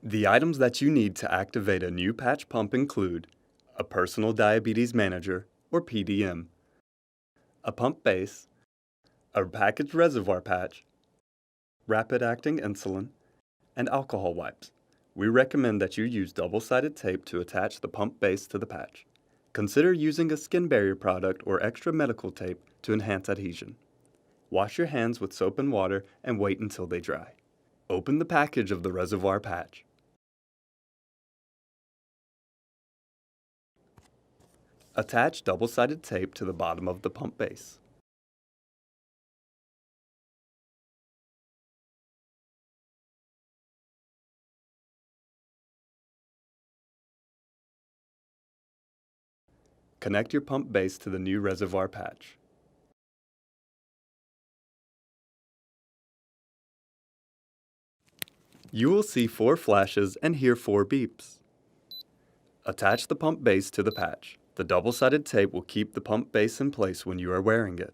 The items that you need to activate a new patch pump include a Personal Diabetes Manager, or PDM, a pump base, a packaged reservoir patch, rapid-acting insulin, and alcohol wipes. We recommend that you use double-sided tape to attach the pump base to the patch. Consider using a skin barrier product or extra medical tape to enhance adhesion. Wash your hands with soap and water and wait until they dry. Open the package of the reservoir patch. Attach double-sided tape to the bottom of the pump base. Connect your pump base to the new reservoir patch. You will see 4 flashes and hear 4 beeps. Attach the pump base to the patch. The double-sided tape will keep the pump base in place when you are wearing it.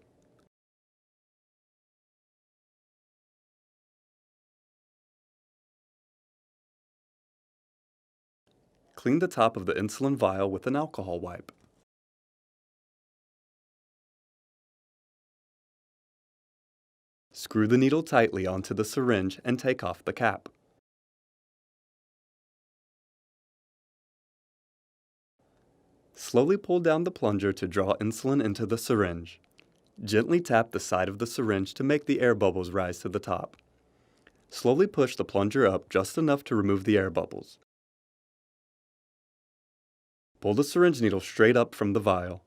Clean the top of the insulin vial with an alcohol wipe. Screw the needle tightly onto the syringe and take off the cap. Slowly pull down the plunger to draw insulin into the syringe. Gently tap the side of the syringe to make the air bubbles rise to the top. Slowly push the plunger up just enough to remove the air bubbles. Pull the syringe needle straight up from the vial.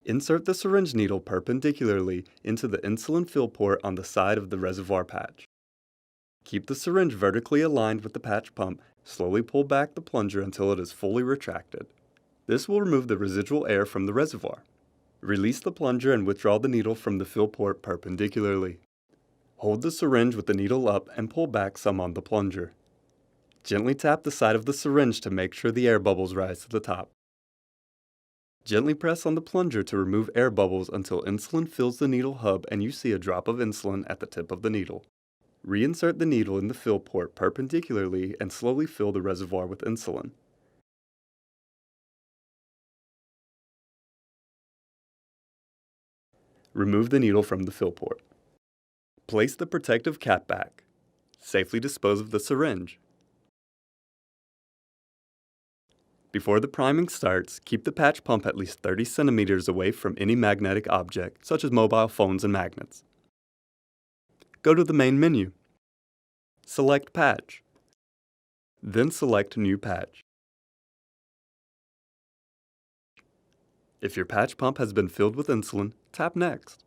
Insert the syringe needle perpendicularly into the insulin fill port on the side of the reservoir patch. Keep the syringe vertically aligned with the patch pump. Slowly pull back the plunger until it is fully retracted. This will remove the residual air from the reservoir. Release the plunger and withdraw the needle from the fill port perpendicularly. Hold the syringe with the needle up and pull back some on the plunger. Gently tap the side of the syringe to make sure the air bubbles rise to the top. Gently press on the plunger to remove air bubbles until insulin fills the needle hub and you see a drop of insulin at the tip of the needle. Reinsert the needle in the fill port perpendicularly and slowly fill the reservoir with insulin. Remove the needle from the fill port. Place the protective cap back. Safely dispose of the syringe. Before the priming starts, keep the patch pump at least 30 centimeters away from any magnetic object, such as mobile phones and magnets. Go to the main menu. Select Patch. Then select New Patch. If your patch pump has been filled with insulin, tap Next.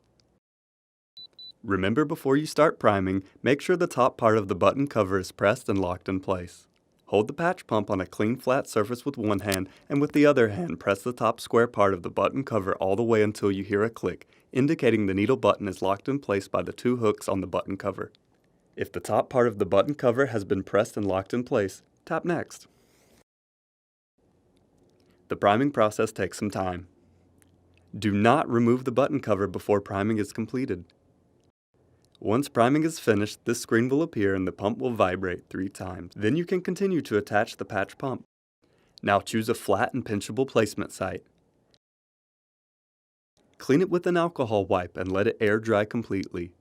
Remember, before you start priming, make sure the top part of the button cover is pressed and locked in place. Hold the patch pump on a clean flat surface with one hand, and with the other hand press the top square part of the button cover all the way until you hear a click, indicating the needle button is locked in place by the 2 hooks on the button cover. If the top part of the button cover has been pressed and locked in place, tap Next. The priming process takes some time. Do not remove the button cover before priming is completed. Once priming is finished, this screen will appear and the pump will vibrate 3 times. Then you can continue to attach the patch pump. Now choose a flat and pinchable placement site. Clean it with an alcohol wipe and let it air dry completely.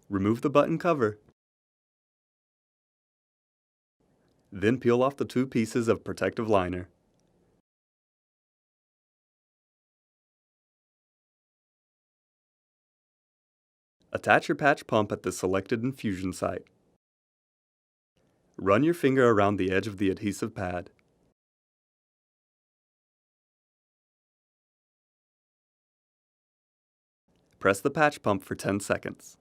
Remove the button cover. Then peel off the 2 pieces of protective liner. Attach your patch pump at the selected infusion site. Run your finger around the edge of the adhesive pad. Press the patch pump for 10 seconds.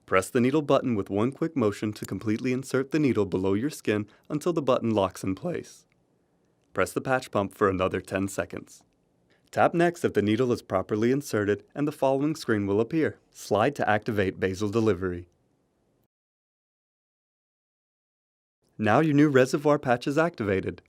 Press the needle button with one quick motion to completely insert the needle below your skin until the button locks in place. Press the patch pump for another 10 seconds. Tap Next if the needle is properly inserted and the following screen will appear. Slide to activate basal delivery. Now your new reservoir patch is activated.